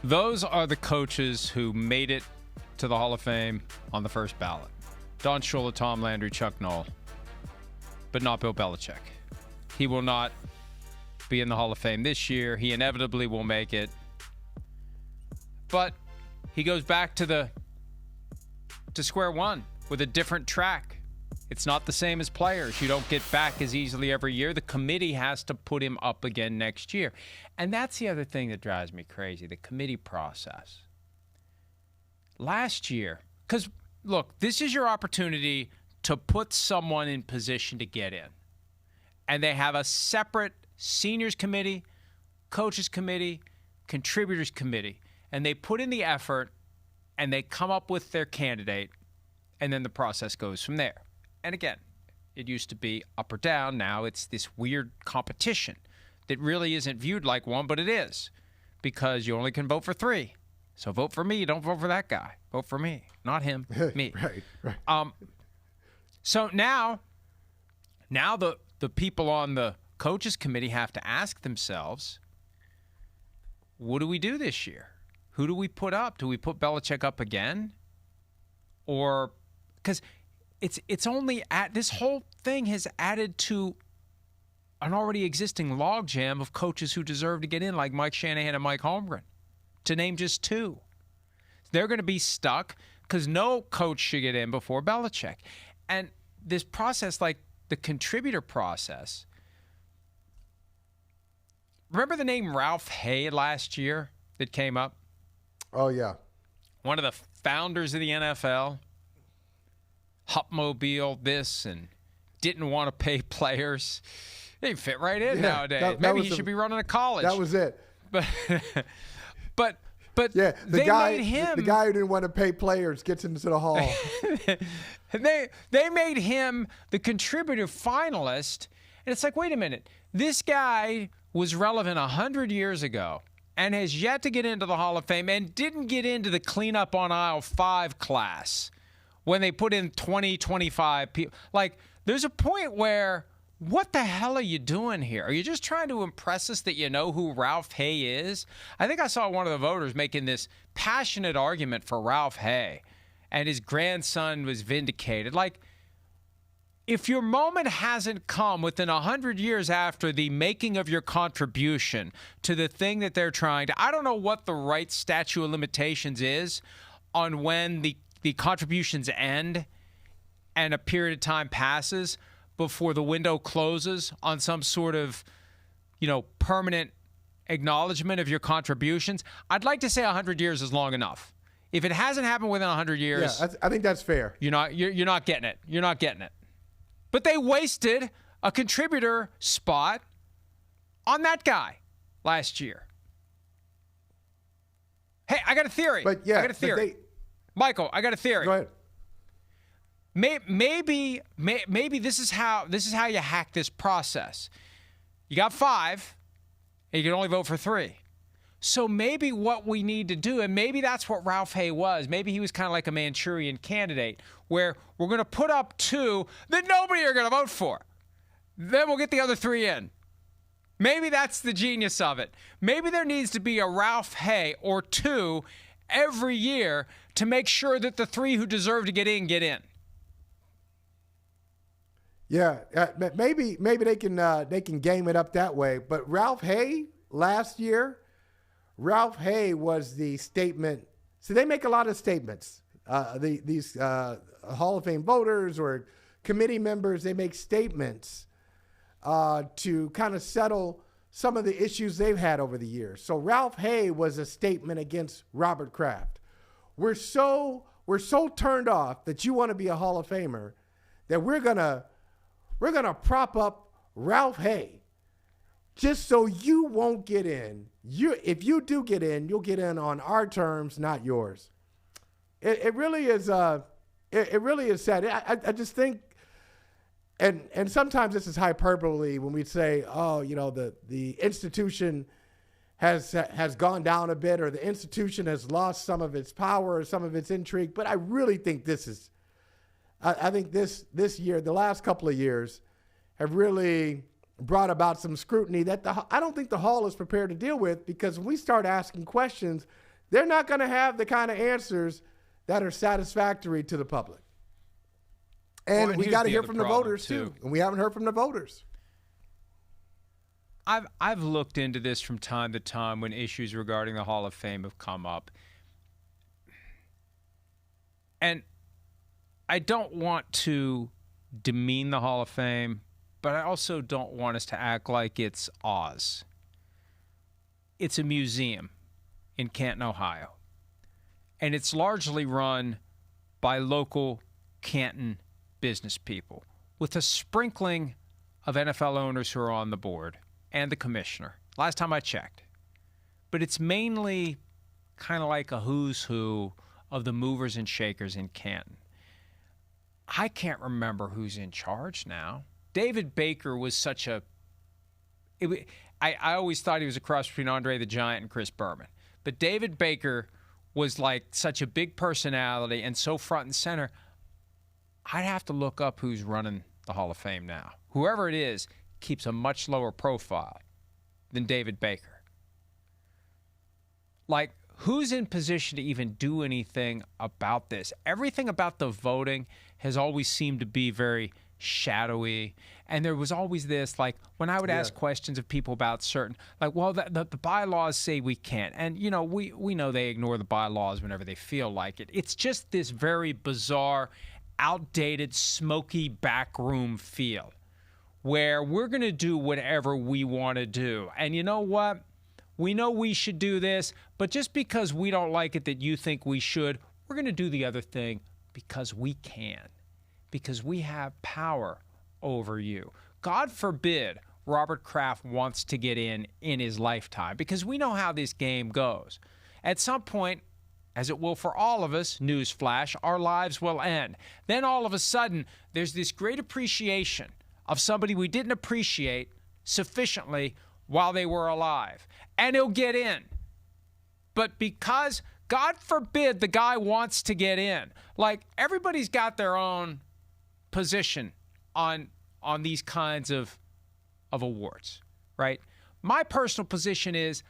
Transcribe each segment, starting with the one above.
Those are the coaches who made it to the Hall of Fame on the first ballot. Don Shula, Tom Landry, Chuck Noll, but not Bill Belichick. He will not be in the Hall of Fame this year. He inevitably will make it. But he goes back to square one with a different track. It's not the same as players. You don't get back as easily every year. The committee has to put him up again next year. And that's the other thing that drives me crazy, the committee process. Last year, because, look, this is your opportunity to put someone in position to get in. And they have a separate seniors committee, coaches committee, contributors committee. And they put in the effort, and they come up with their candidate, and then the process goes from there. And again, it used to be up or down. Now it's this weird competition that really isn't viewed like one, but it is, because you only can vote for 3. So vote for me. Don't vote for that guy. Vote for me, not him, me. Right. So now the people on the coaches committee have to ask themselves, what do we do this year? Who do we put up? Do we put Belichick up again? Or because it's only this whole thing has added to an already existing logjam of coaches who deserve to get in, like Mike Shanahan and Mike Holmgren, to name just 2. They're going to be stuck because no coach should get in before Belichick. And this process, like the contributor process, remember the name Ralph Hay last year that came up? Oh, yeah. One of the founders of the NFL. Hupmobile this and didn't want to pay players. They fit right in nowadays. Maybe he should be running a college. That was it. But yeah, they made him. The guy who didn't want to pay players gets into the Hall. They made him the contributor finalist. And it's like, wait a minute. This guy was relevant 100 years ago and has yet to get into the Hall of Fame and didn't get into the cleanup on aisle 5 class when they put in 20, 25 people. Like, there's a point where, what the hell are you doing here? Are you just trying to impress us that you know who Ralph Hay is? I think I saw one of the voters making this passionate argument for Ralph Hay, and his grandson was vindicated. Like, if your moment hasn't come within 100 years after the making of your contribution to the thing that they're trying to, I don't know what the right statute of limitations is on when the contributions end and a period of time passes before the window closes on some sort of, permanent acknowledgement of your contributions. I'd like to say 100 years is long enough. If it hasn't happened within 100 years, yeah, I think that's fair. You're not getting it. You're not getting it. But they wasted a contributor spot on that guy last year. Hey, I got a theory. But yeah, I got a theory. Michael, I got a theory. Go ahead. Maybe this is how you hack this process. You got 5, and you can only vote for 3. So maybe what we need to do, and maybe that's what Ralph Hay was. Maybe he was kind of like a Manchurian candidate, where we're going to put up 2 that nobody are going to vote for. Then we'll get the other 3 in. Maybe that's the genius of it. Maybe there needs to be a Ralph Hay or 2 every year to make sure that the 3 who deserve to get in get in. Yeah, maybe they can game it up that way. But Ralph Hay last year, Ralph Hay was the statement. So they make a lot of statements. These Hall of Fame voters or committee members, they make statements to kind of settle some of the issues they've had over the years. So Ralph Hay was a statement against Robert Kraft. We're so turned off that you want to be a Hall of Famer that we're gonna prop up Ralph Hay just so you won't get in. If you do get in, you'll get in on our terms, not yours. It really is. It really is sad. I just think, and sometimes this is hyperbole when we say, oh, the institution has gone down a bit, or the institution has lost some of its power or some of its intrigue. But I really think I think this year, the last couple of years, have really brought about some scrutiny that I don't think the Hall is prepared to deal with, because when we start asking questions, they're not going to have the kind of answers that are satisfactory to the public. And we got to hear from the voters too. And we haven't heard from the voters. I've looked into this from time to time when issues regarding the Hall of Fame have come up. And I don't want to demean the Hall of Fame, but I also don't want us to act like it's Oz. It's a museum in Canton, Ohio. And it's largely run by local Canton business people with a sprinkling of NFL owners who are on the board and the commissioner. Last time I checked. But it's mainly kind of like a who's who of the movers and shakers in Canton. I can't remember who's in charge now. David Baker was such a... I always thought he was a cross between Andre the Giant and Chris Berman. But David Baker was like such a big personality and so front and center. I'd have to look up who's running the Hall of Fame now. Whoever it is keeps a much lower profile than David Baker. Like, who's in position to even do anything about this? Everything about the voting has always seemed to be very shadowy. And there was always this, like, when I would ask questions of people about certain, like, well, the bylaws say we can't. And, you know, we know they ignore the bylaws whenever they feel like it. It's just this very bizarre, outdated, smoky backroom feel where we're going to do whatever we want to do. And you know what? We know we should do this, but just because we don't like it that you think we should, we're going to do the other thing because we can, because we have power over you. God forbid Robert Kraft wants to get in his lifetime, because we know how this game goes. At some point, as it will for all of us, newsflash, our lives will end. Then all of a sudden, there's this great appreciation of somebody we didn't appreciate sufficiently while they were alive. And he'll get in. But because, God forbid, the guy wants to get in. Like, everybody's got their own position on these kinds of awards, right? My personal position is,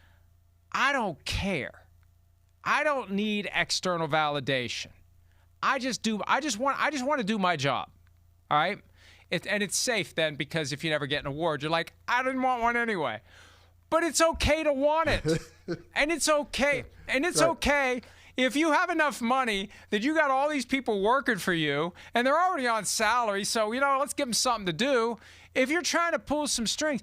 I don't care. I don't need external validation. I just want to do my job. All right? And it's safe then, because if you never get an award, you're like, I didn't want one anyway. But it's okay to want it. And it's okay. And it's okay if you have enough money that you got all these people working for you and they're already on salary. So, you know, let's give them something to do. If you're trying to pull some strings,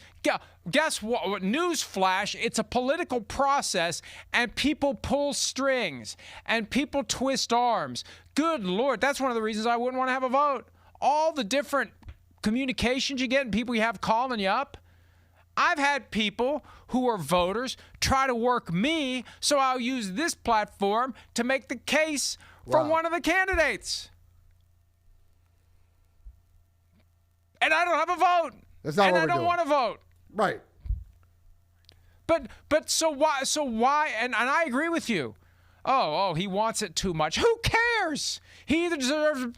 guess what? Newsflash, it's a political process, and people pull strings and people twist arms. Good Lord, that's one of the reasons I wouldn't want to have a vote. All the different communications you get and people you have calling you up. I've had people who are voters try to work me, so I'll use this platform to make the case for one of the candidates. And I don't have a vote. That's not what we're doing. And I don't want to vote. Right. But so why? And I agree with you. Oh, he wants it too much. Who cares? He either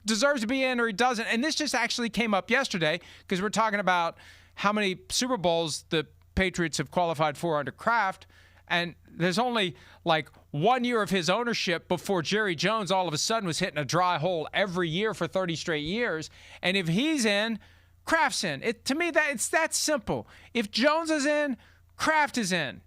deserves to be in or he doesn't. And this just actually came up yesterday because we're talking about how many Super Bowls the Patriots have qualified for under Kraft. And there's only like 1 year of his ownership before Jerry Jones all of a sudden was hitting a dry hole every year for 30 straight years. And if he's in, Kraft's in. To me, it's that simple. If Jones is in, Kraft is in.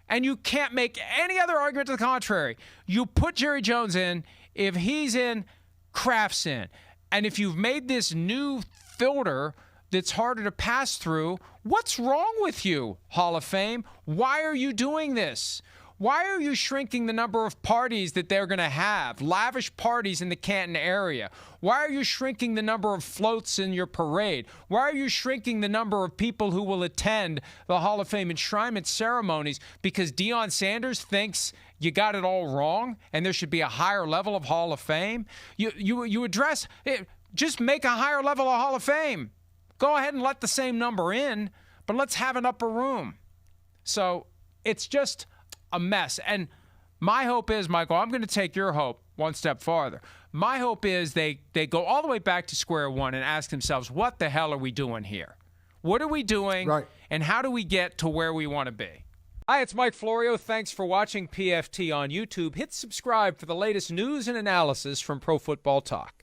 And you can't make any other argument to the contrary. You put Jerry Jones in. If he's in, Kraft's in. And if you've made this new filter that's harder to pass through, what's wrong with you, Hall of Fame? Why are you doing this? Why are you shrinking the number of parties that they're going to have, lavish parties in the Canton area? Why are you shrinking the number of floats in your parade? Why are you shrinking the number of people who will attend the Hall of Fame enshrinement ceremonies? Because Deion Sanders thinks you got it all wrong and there should be a higher level of Hall of Fame? You address it, just make a higher level of Hall of Fame. Go ahead and let the same number in, but let's have an upper room. So it's just a mess. And my hope is, Michael, I'm going to take your hope one step farther. My hope is they go all the way back to square one and ask themselves, what the hell are we doing here? What are we doing? Right. And how do we get to where we want to be? Hi, it's Mike Florio. Thanks for watching PFT on YouTube. Hit subscribe for the latest news and analysis from Pro Football Talk.